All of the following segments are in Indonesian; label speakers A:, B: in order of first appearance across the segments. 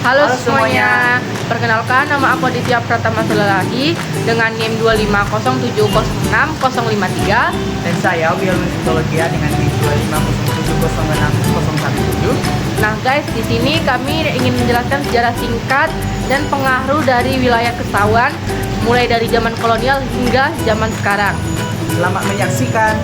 A: Halo semuanya, perkenalkan nama aku Aditya Pratama Sulalahi dengan NIM 250706053.
B: Dan saya Wilman Psikologia dengan NIM 250706017.
A: Nah guys, di sini kami ingin menjelaskan sejarah singkat dan pengaruh dari wilayah Kesawan mulai dari zaman kolonial hingga zaman sekarang.
B: Selamat menyaksikan.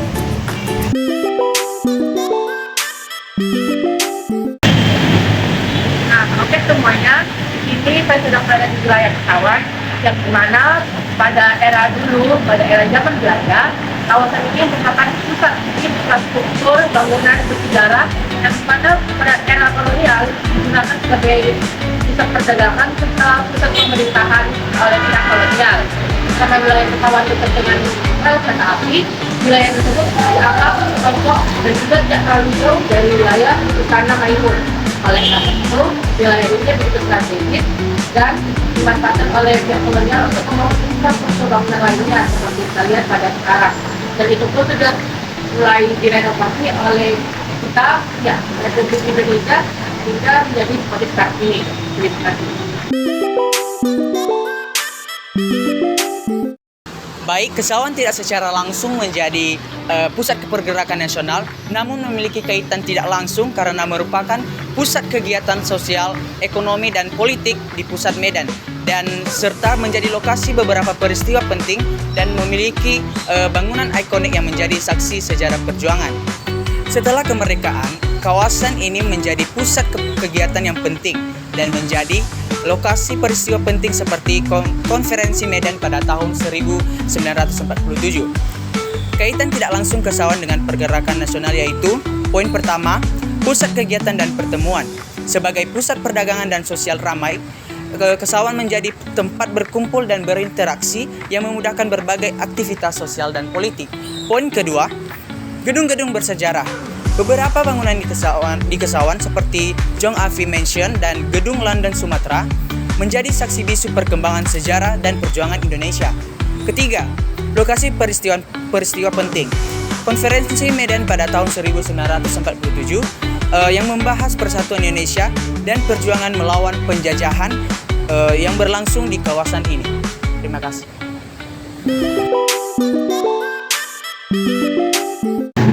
A: Nah, oke semuanya, di sini saya sedang berada di wilayah Kesawan yang dimana pada era dulu, pada era zaman Belanda, kawasan ini merupakan pusat infrastruktur bangunan bersejarah yang mana pada era kolonial digunakan sebagai pusat perdagangan serta pusat pemerintahan oleh pihak kolonial. Karena wilayah Kesawan dekat dengan rel kereta api, wilayah tersebut dianggap pokok dan juga tidak terlalu jauh dari wilayah Istana Maimun. Oleh karena itu, wilayah ini begitu strategis dan dimanfaatkan oleh pihak kolonial untuk membangun infrastruktur bangunan lainnya seperti kita lihat pada sekarang. Dan itu pun sudah mulai direnovasi oleh kita, ya, Republik Indonesia hingga menjadi seperti saat ini. Terima kasih.
B: Baik, Kesawan tidak secara langsung menjadi pusat pergerakan nasional, namun memiliki kaitan tidak langsung karena merupakan pusat kegiatan sosial, ekonomi, dan politik di pusat Medan, dan serta menjadi lokasi beberapa peristiwa penting dan memiliki bangunan ikonik yang menjadi saksi sejarah perjuangan. Setelah kemerdekaan, kawasan ini menjadi pusat kegiatan yang penting dan menjadi lokasi peristiwa penting seperti konferensi Medan pada tahun 1947. Kaitan tidak langsung Kesawan dengan pergerakan nasional yaitu poin pertama, pusat kegiatan dan pertemuan. Sebagai pusat perdagangan dan sosial ramai, Kesawan menjadi tempat berkumpul dan berinteraksi yang memudahkan berbagai aktivitas sosial dan politik. Poin kedua, gedung-gedung bersejarah. Beberapa bangunan di Kesawan seperti Jong Avi Mansion dan Gedung London Sumatera menjadi saksi bisu perkembangan sejarah dan perjuangan Indonesia. Ketiga, lokasi peristiwa penting. Konferensi Medan pada tahun 1947 yang membahas persatuan Indonesia dan perjuangan melawan penjajahan yang berlangsung di kawasan ini. Terima kasih.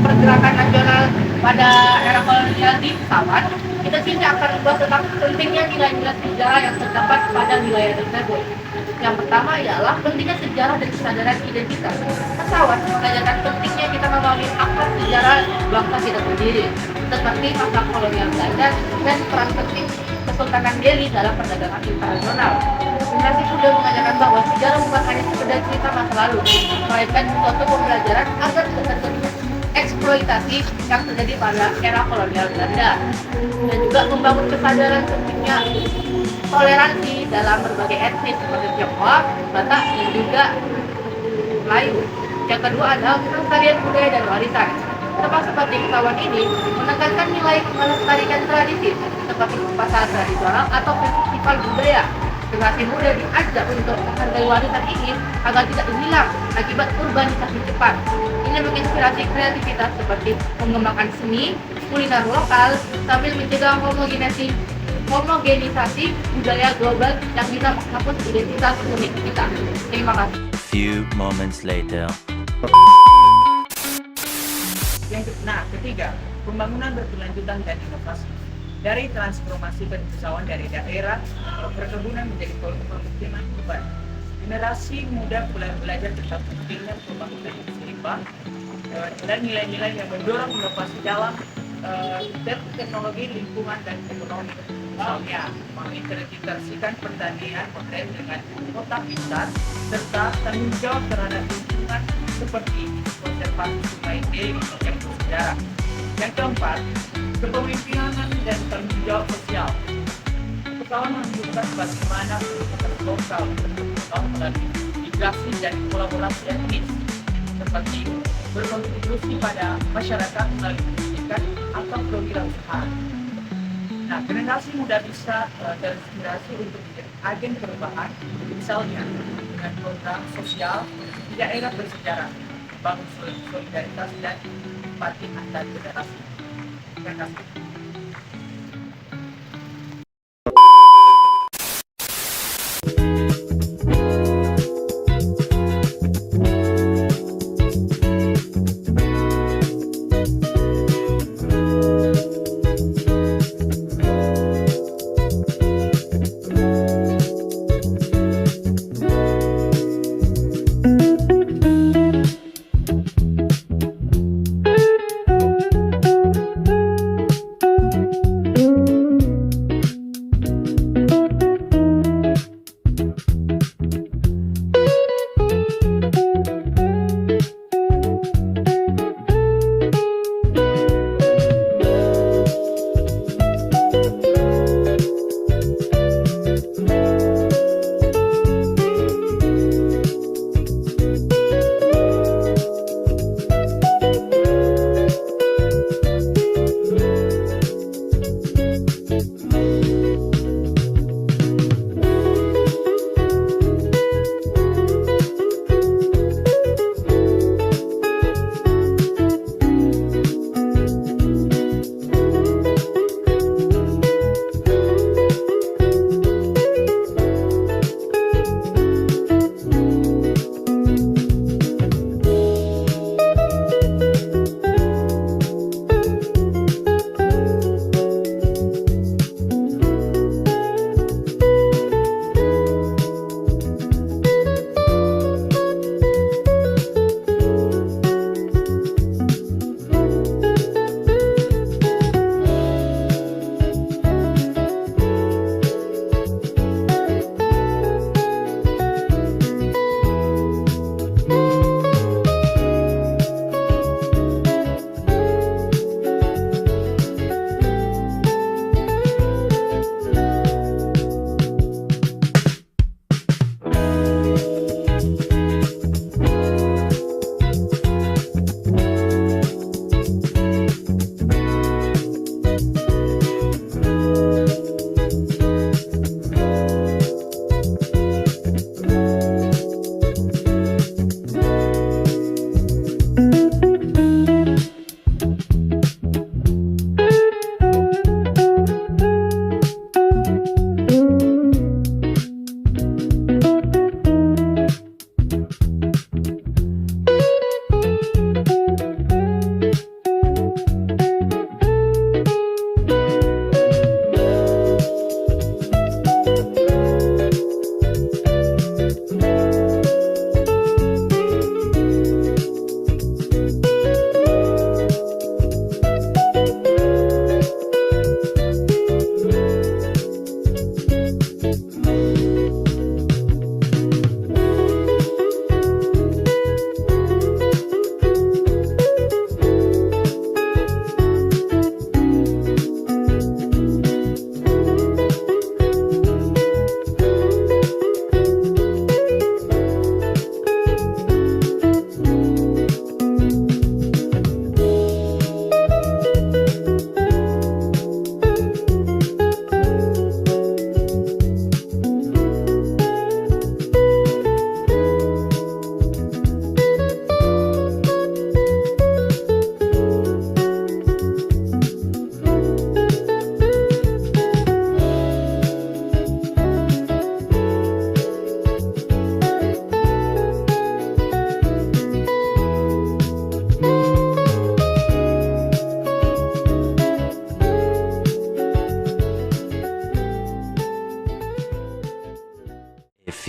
A: Pergerakan nasional pada era kolonial di Kesawan, kita sini akan membahas tentang pentingnya nilai-nilai sejarah yang terdapat pada wilayah tersebut. Yang pertama ialah pentingnya sejarah dan kesadaran identitas. Kesawan mengajarkan pentingnya kita memahami akar sejarah bangsa kita sendiri, seperti masa kolonial Belanda dan peran penting Kesultanan Delhi dalam perdagangan internasional. Generasi muda mengajarkan bahwa sejarah bukan hanya sekedar cerita masa lalu, melainkan suatu pembelajaran agar tidak terjadi eksploitasi yang terjadi pada era kolonial Belanda, dan juga membangun kesadaran pentingnya toleransi dalam berbagai etnis seperti Tionghoa, Batak, dan juga Melayu. Yang kedua adalah kelestarian budaya dan warisan. Tempat seperti Kesawan ini menekankan nilai melestarikan tradisi seperti pasar tradisional atau festival budaya. Generasi muda diajak untuk menghargai warisan ini agar tidak hilang akibat urbanisasi cepat. Ini menginspirasi kreativitas seperti mengembangkan seni, kuliner lokal, sambil mencegah homogenisasi budaya global yang bisa menghapus identitas unik kita. Terima kasih.
C: Few moments later.
B: Ketiga, pembangunan berkelanjutan dan inovasi. Dari transformasi Kesawan dari daerah perkebunan menjadi permukiman urban, generasi muda mulai belajar tentang pentingnya pembangunan yang seimbang dan nilai-nilai yang mendorong inovasi dalam teknologi, lingkungan, dan ekonomi. Misalnya, mengintegrasikan pertanian modern dengan kota pintar serta tanggung jawab terhadap lingkungan seperti konservasi sungai Delhi yang bersejarah. Yang keempat, kepemimpinan dan tanggung jawab sosial. Kesawan menunjukkan bagaimana komunitas lokal berkembang melalui migrasi dan kolaborasi etnis, seperti berkontribusi pada masyarakat melalui pendidikan atau program usaha. Nah, generasi muda bisa terinspirasi untuk menjadi agen perubahan, misalnya dengan program sosial di daerah bersejarah, bangun solidaritas dan empati antar generasi. Terima kasih.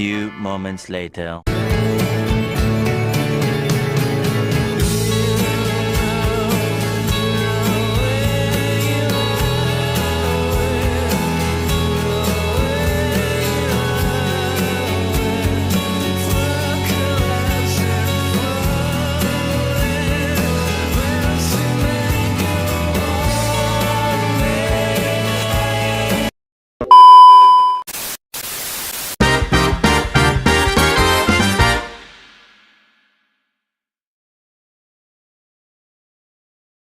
C: few moments later.